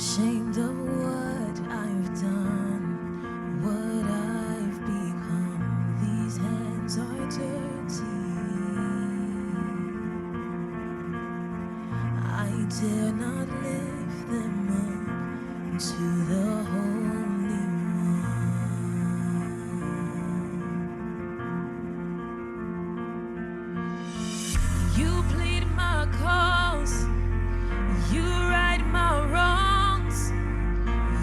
ashamed of what I've done, what I've become. These hands are dirty. I dare not lift them up to the Holy One. You plead my cause, you right my wrongs,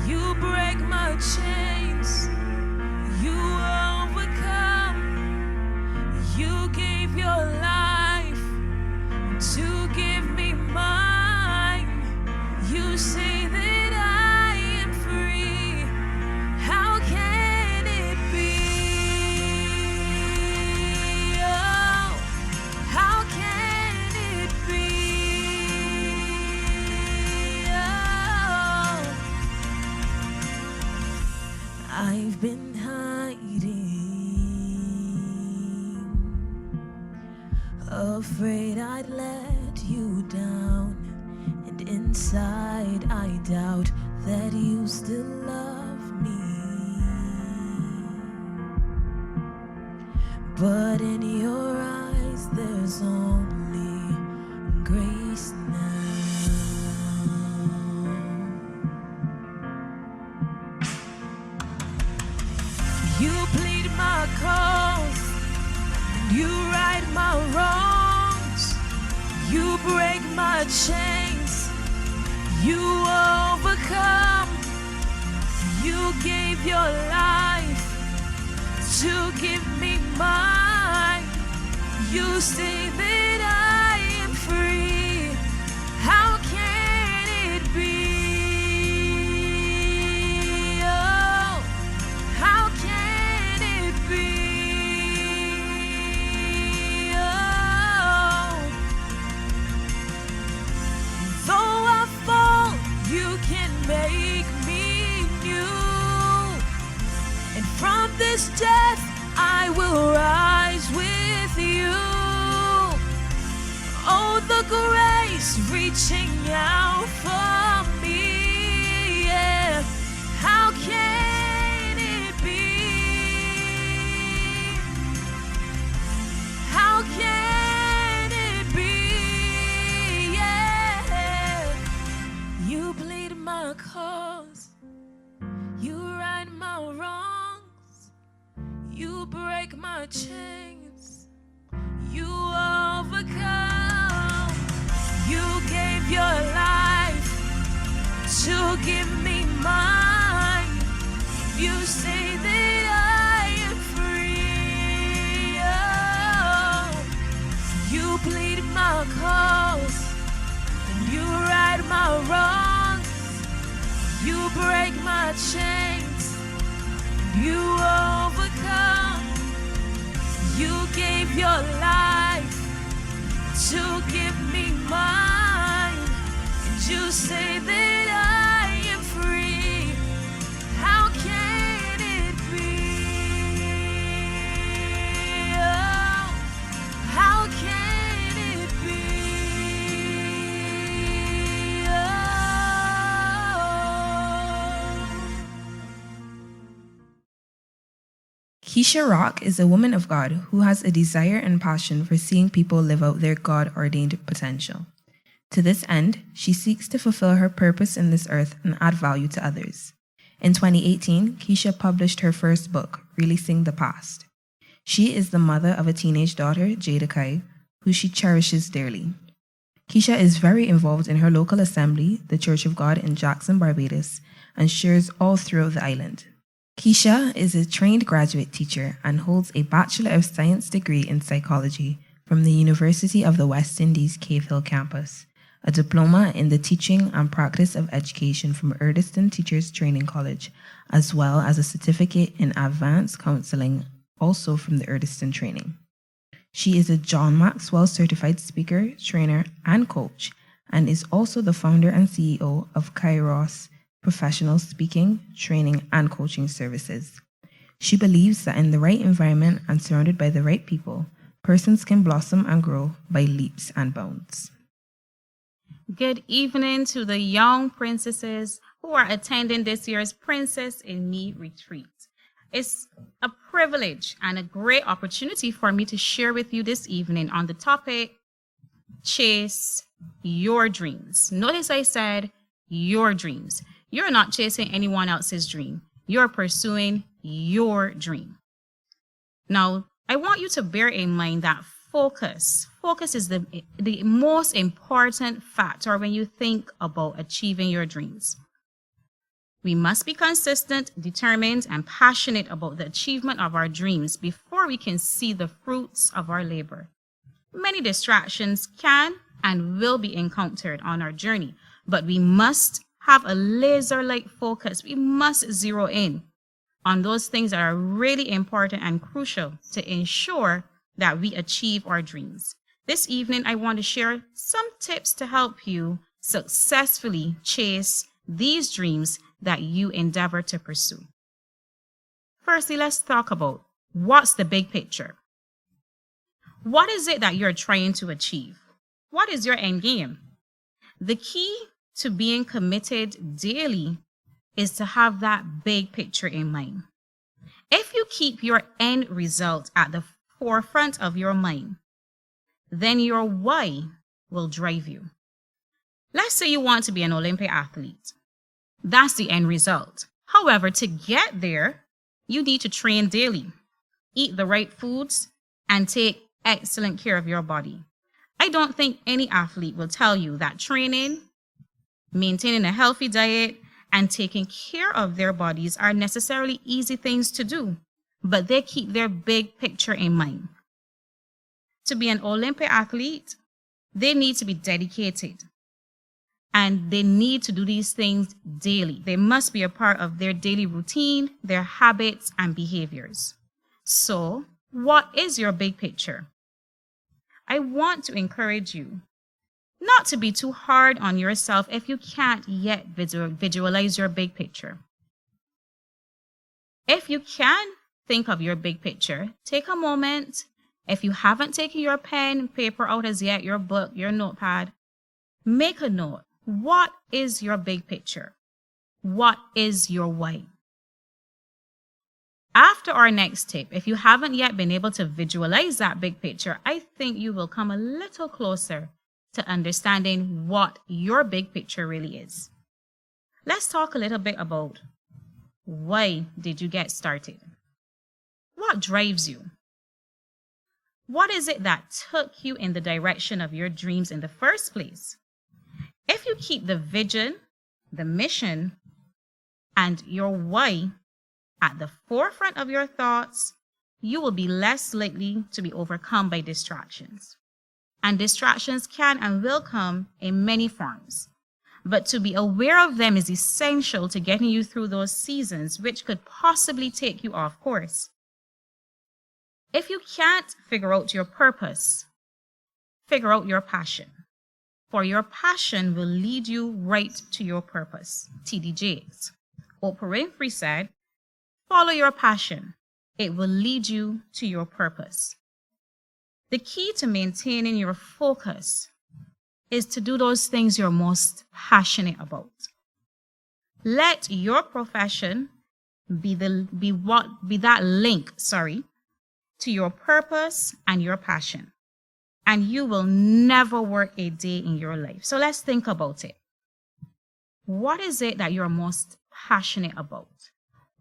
you break my chains, you overcome, you gave your life to give me mine. You say that I am free. How can it be? Oh, how can it be? Oh, I've been hiding, afraid I'd let you down, and inside I doubt that you still love me. But in your eyes there's only grace now. You plead my cause, you right my wrongs, you break my chains, you overcome, you gave your life to give me mine. You say that I am free. How can it be? Oh, how can it be? Oh, though I fall, you can make me new. And from this death, I will rise with you. Oh, the grace reaching out for me. Yeah. How can it be? How can it be? Yeah. You plead my cause, you right my wrongs, you break my chains, you overcome, you gave your life to give me mine. You say that I am free. Oh, you plead my cause, and you right my wrongs, you break my chains, you overcome, you gave your life to give me mine. And you say that I am free. How can it be? Oh, how can it be? Keisha Rock is a woman of God who has a desire and passion for seeing people live out their God-ordained potential. To this end, she seeks to fulfill her purpose in this earth and add value to others. In 2018, Keisha published her first book, Releasing the Past. She is the mother of a teenage daughter, Jada Kai, who she cherishes dearly. Keisha is very involved in her local assembly, the Church of God in Jackson, Barbados, and shares all throughout the island. Keisha is a trained graduate teacher and holds a Bachelor of Science degree in psychology from the University of the West Indies Cave Hill campus, a diploma in the teaching and practice of education from Erdiston Teachers Training College, as well as a certificate in advanced counseling, also from the Erdiston Training. She is a John Maxwell certified speaker, trainer, and coach, and is also the founder and CEO of Kairos Professional Speaking, Training, and Coaching Services. She believes that in the right environment and surrounded by the right people, persons can blossom and grow by leaps and bounds. Good evening to the young princesses who are attending this year's Princess in Me retreat. It's a privilege and a great opportunity for me to share with you this evening on the topic, chase your dreams. Notice I said your dreams. You're not chasing anyone else's dream. You're pursuing your dream. Now, I want you to bear in mind that focus is the most important factor when you think about achieving your dreams. We must be consistent, determined, and passionate about the achievement of our dreams before we can see the fruits of our labor. Many distractions can and will be encountered on our journey, but we must have a laser-like focus. We must zero in on those things that are really important and crucial to ensure that we achieve our dreams. This evening, I want to share some tips to help you successfully chase these dreams that you endeavor to pursue. Firstly, let's talk about what's the big picture. What is it that you're trying to achieve? What is your end game? The key to being committed daily is to have that big picture in mind. If you keep your end result at the forefront of your mind, then your why will drive you. Let's say you want to be an Olympic athlete. That's the end result. However, to get there, you need to train daily, eat the right foods, and take excellent care of your body. I don't think any athlete will tell you that training, maintaining a healthy diet, and taking care of their bodies are necessarily easy things to do, but they keep their big picture in mind. To be an Olympic athlete, they need to be dedicated, and they need to do these things daily. They must be a part of their daily routine, their habits, and behaviors. So, what is your big picture? I want to encourage you not to be too hard on yourself if you can't yet visualize your big picture. If you can think of your big picture, take a moment. If you haven't taken your pen, paper out as yet, your book, your notepad, make a note. What is your big picture? What is your why? After our next tip, if you haven't yet been able to visualize that big picture, I think you will come a little closer to understanding what your big picture really is. Let's talk a little bit about why did you get started? What drives you? What is it that took you in the direction of your dreams in the first place? If you keep the vision, the mission, and your why at the forefront of your thoughts, you will be less likely to be overcome by distractions. And distractions can and will come in many forms. But to be aware of them is essential to getting you through those seasons which could possibly take you off course. If you can't figure out your purpose, figure out your passion. For your passion will lead you right to your purpose. T.D. Jakes. Oprah Winfrey said, follow your passion. It will lead you to your purpose. The key to maintaining your focus is to do those things you're most passionate about. Let your profession be that link, to your purpose and your passion. And you will never work a day in your life. So let's think about it. What is it that you're most passionate about?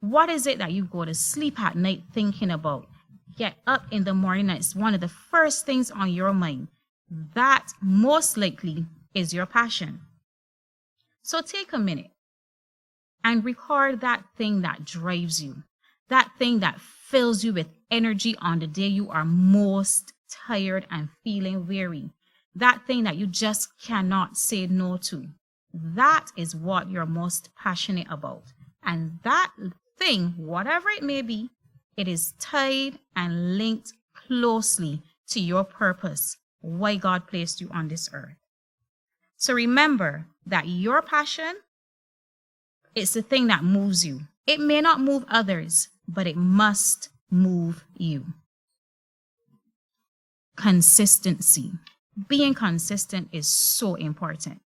What is it that you go to sleep at night thinking about? Get up in the morning and it's one of the first things on your mind. That most likely is your passion. So take a minute and record that thing that drives you, that thing that fills you with energy on the day you are most tired and feeling weary, that thing that you just cannot say no to. That is what you're most passionate about. And that thing, whatever it may be, it is tied and linked closely to your purpose, why God placed you on this earth. So remember that your passion, it's the thing that moves you. It may not move others, but it must move you. Consistency. Being consistent is so important.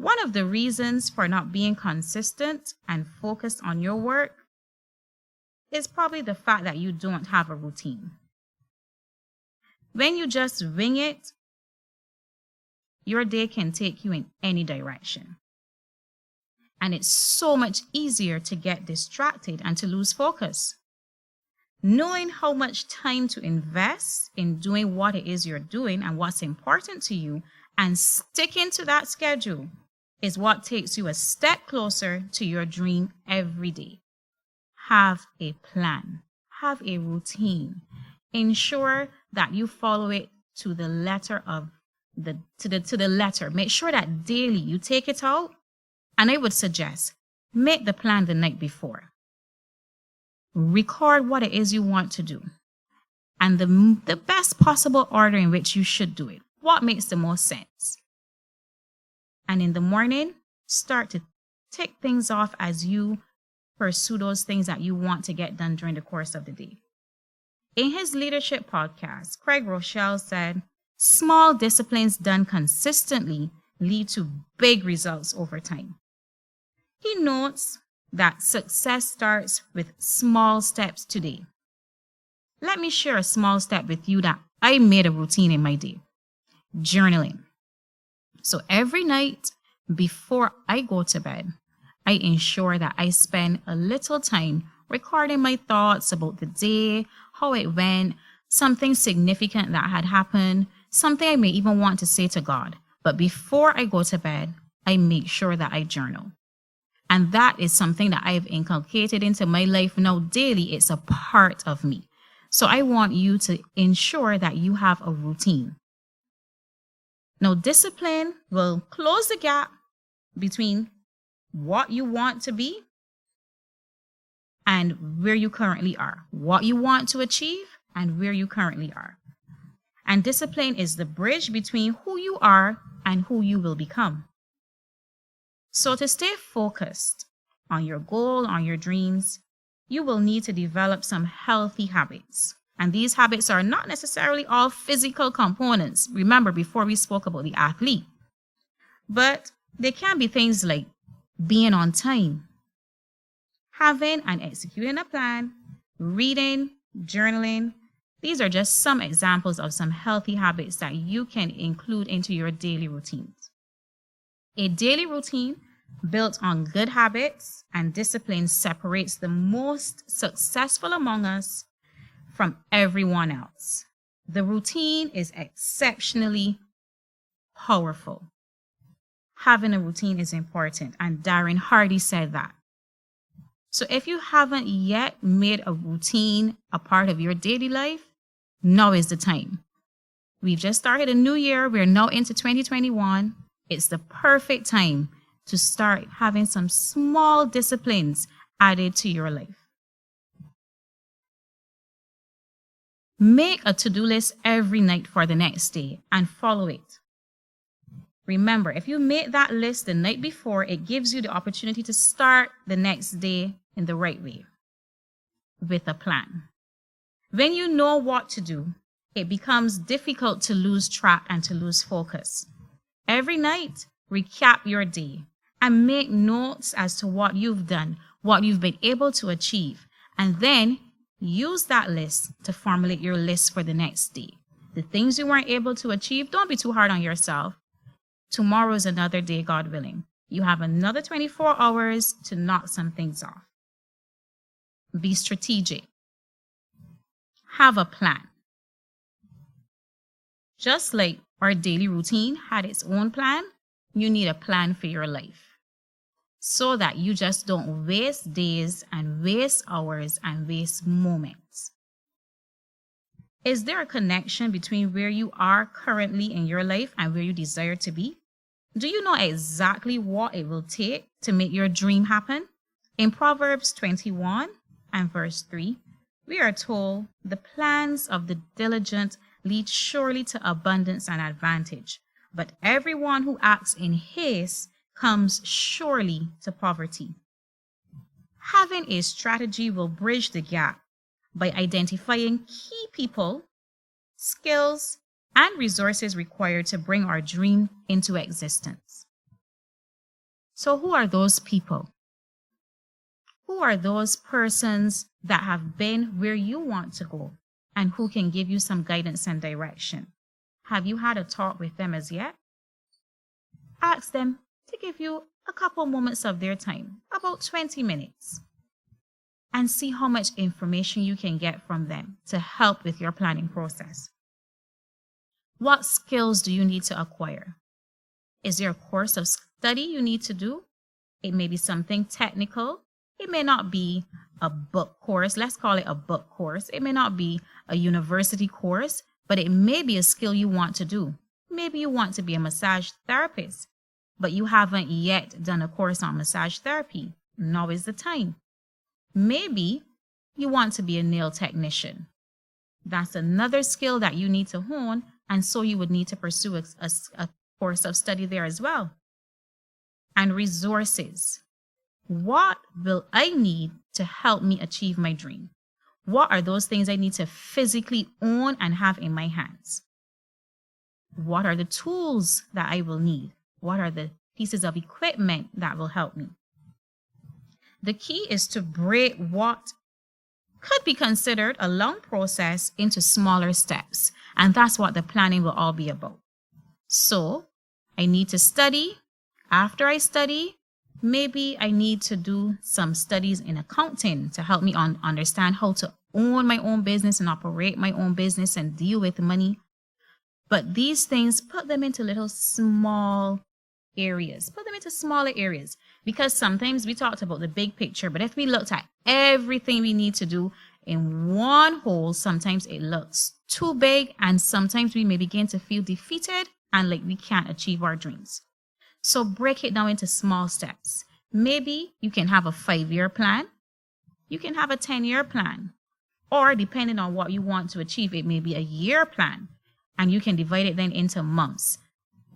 One of the reasons for not being consistent and focused on your work is probably the fact that you don't have a routine. When you just wing it, your day can take you in any direction. And it's so much easier to get distracted and to lose focus. Knowing how much time to invest in doing what it is you're doing and what's important to you and sticking to that schedule is what takes you a step closer to your dream every day. Have a plan. Have a routine. Ensure that you follow it to the letter to the letter. Make sure that daily you take it out. And I would suggest make the plan the night before. Record what it is you want to do and the best possible order in which you should do it. What makes the most sense? And in the morning, start to tick things off as you pursue those things that you want to get done during the course of the day. In his leadership podcast, Craig Rochelle said, small disciplines done consistently lead to big results over time. He notes that success starts with small steps today. Let me share a small step with you that I made a routine in my day. Journaling. So every night before I go to bed, I ensure that I spend a little time recording my thoughts about the day, how it went, something significant that had happened, something I may even want to say to God. But before I go to bed, I make sure that I journal. And that is something that I've inculcated into my life now daily. It's a part of me. So I want you to ensure that you have a routine. Now, discipline will close the gap between what you want to be and where you currently are. What you want to achieve and where you currently are. And discipline is the bridge between who you are and who you will become. So to stay focused on your goal, on your dreams, you will need to develop some healthy habits. And these habits are not necessarily all physical components. Remember, before we spoke about the athlete. But they can be things like being on time, having and executing a plan, reading, journaling. These are just some examples of some healthy habits that you can include into your daily routines. A daily routine built on good habits and discipline separates the most successful among us from everyone else. The routine is exceptionally powerful. Having a routine is important, and Darren Hardy said that. So if you haven't yet made a routine a part of your daily life, now is the time. We've just started a new year. We're now into 2021. It's the perfect time to start having some small disciplines added to your life. Make a to-do list every night for the next day and follow it. Remember, if you make that list the night before, it gives you the opportunity to start the next day in the right way with a plan. When you know what to do, it becomes difficult to lose track and to lose focus. Every night, recap your day and make notes as to what you've done, what you've been able to achieve, and then use that list to formulate your list for the next day. The things you weren't able to achieve, don't be too hard on yourself. Tomorrow is another day, God willing. You have another 24 hours to knock some things off. Be strategic. Have a plan. Just like our daily routine had its own plan, you need a plan for your life so that you just don't waste days and waste hours and waste moments. Is there a connection between where you are currently in your life and where you desire to be? Do you know exactly what it will take to make your dream happen? In Proverbs 21 and verse 3, we are told, the plans of the diligent lead surely to abundance and advantage, but everyone who acts in haste comes surely to poverty. Having a strategy will bridge the gap by identifying key people, skills, and resources required to bring our dream into existence. So who are those people? Who are those persons that have been where you want to go and who can give you some guidance and direction? Have you had a talk with them as yet? Ask them to give you a couple moments of their time, about 20 minutes, and see how much information you can get from them to help with your planning process. What skills do you need to acquire? Is there a course of study you need to do? It may be something technical. It may not be a book course. Let's call it a book course. It may not be a university course, but it may be a skill you want to do. Maybe you want to be a massage therapist, but you haven't yet done a course on massage therapy. Now is the time. Maybe you want to be a nail technician. That's another skill that you need to hone, and so you would need to pursue a course of study there as well. And resources. What will I need to help me achieve my dream? What are those things I need to physically own and have in my hands? What are the tools that I will need? What are the pieces of equipment that will help me? The key is to break what could be considered a long process into smaller steps. And that's what the planning will all be about. So I need to study. After I study, maybe I need to do some studies in accounting to help me understand how to own my own business and operate my own business and deal with money. But these things, put them into little small areas. Put them into smaller areas. Because sometimes we talked about the big picture, but if we looked at everything we need to do in one whole, sometimes it looks too big, and sometimes we may begin to feel defeated and like we can't achieve our dreams. So break it down into small steps. Maybe you can have a 5-year plan. You can have a 10-year plan. Or depending on what you want to achieve, it may be a year plan. And you can divide it then into months.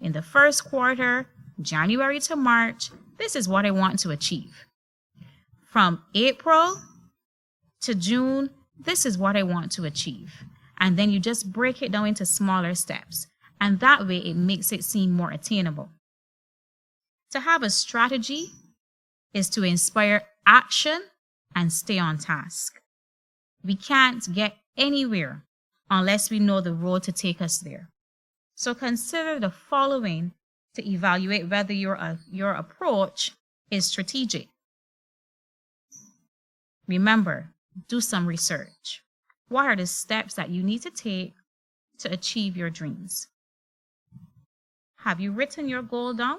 In the first quarter, January to March, this is what I want to achieve. From April to June, this is what I want to achieve. And then you just break it down into smaller steps. And that way it makes it seem more attainable. To have a strategy is to inspire action and stay on task. We can't get anywhere unless we know the road to take us there. So consider the following to evaluate whether your approach is strategic. Remember, do some research. What are the steps that you need to take to achieve your dreams? Have you written your goal down?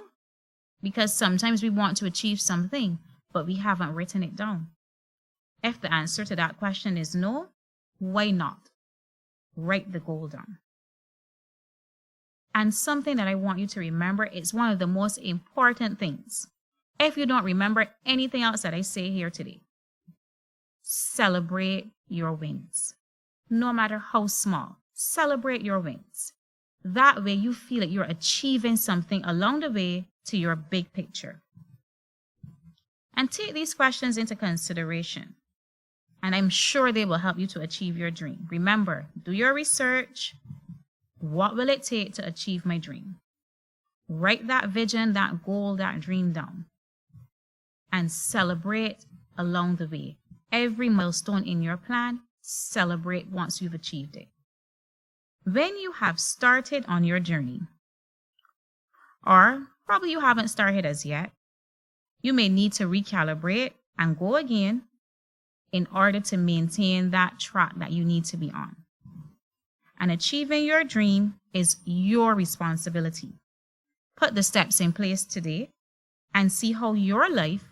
Because sometimes we want to achieve something, but we haven't written it down. If the answer to that question is no, why not? Write the goal down. And something that I want you to remember is one of the most important things. If you don't remember anything else that I say here today, celebrate your wins. No matter how small, celebrate your wins. That way you feel that you're achieving something along the way to your big picture. And take these questions into consideration. And I'm sure they will help you to achieve your dream. Remember, do your research. What will it take to achieve my dream? Write that vision, that goal, that dream down. And celebrate along the way. Every milestone in your plan, celebrate once you've achieved it. When you have started on your journey, or probably you haven't started as yet, you may need to recalibrate and go again in order to maintain that track that you need to be on. And achieving your dream is your responsibility. Put the steps in place today and see how your life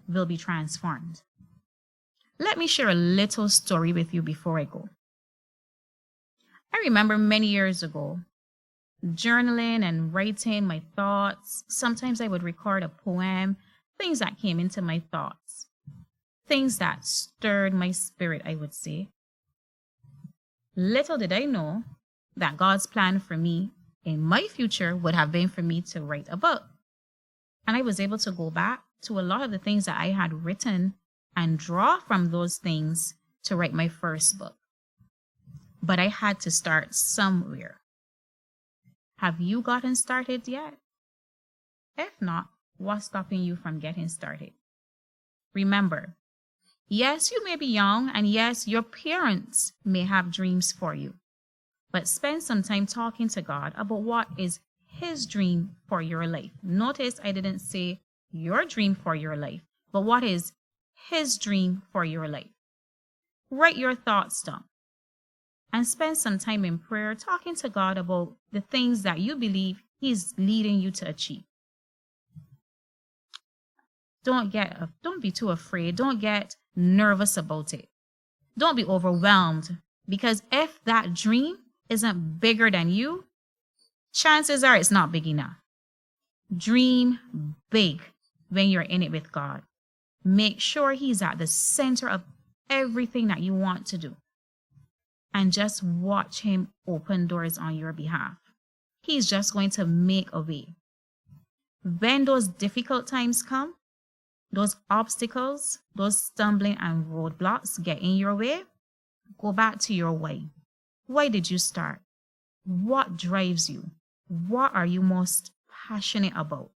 will be transformed. Let me share a little story with you before I go. I remember many years ago, journaling and writing my thoughts. Sometimes I would record a poem, things that came into my thoughts, things that stirred my spirit, I would say. Little did I know that God's plan for me in my future would have been for me to write a book. And I was able to go back to a lot of the things that I had written and draw from those things to write my first book. But I had to start somewhere. Have you gotten started yet? If not, What's stopping you from getting started? Remember, yes, you may be young, and yes, your parents may have dreams for you. But spend some time talking to God about what is His dream for your life. Notice I didn't say your dream for your life, but what is His dream for your life. Write your thoughts down and spend some time in prayer talking to God about the things that you believe He's leading you to achieve. Don't be too afraid. Don't get nervous about it. Don't be overwhelmed, because if that dream isn't bigger than you, chances are it's not big enough. Dream big when you're in it with God. Make sure He's at the center of everything that you want to do. And just watch Him open doors on your behalf. He's just going to make a way. When those difficult times come, those obstacles, those stumbling and roadblocks get in your way, go back to your why. Why did you start? What drives you? What are you most passionate about?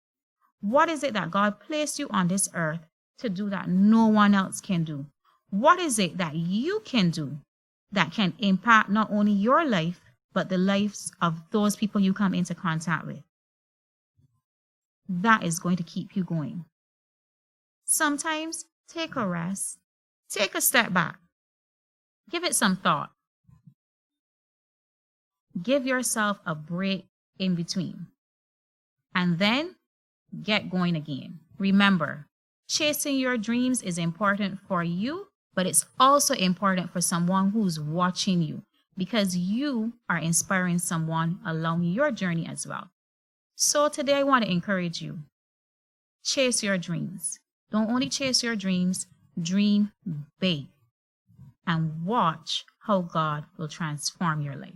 What is it that God placed you on this earth to do that no one else can do? What is it that you can do that can impact not only your life, but the lives of those people you come into contact with? That is going to keep you going. Sometimes take a rest, take a step back, give it some thought. Give yourself a break in between, and then get going again. Remember, chasing your dreams is important for you, but it's also important for someone who's watching you, because you are inspiring someone along your journey as well. So today I want to encourage you. Chase your dreams. Don't only chase your dreams, dream big, and watch how God will transform your life.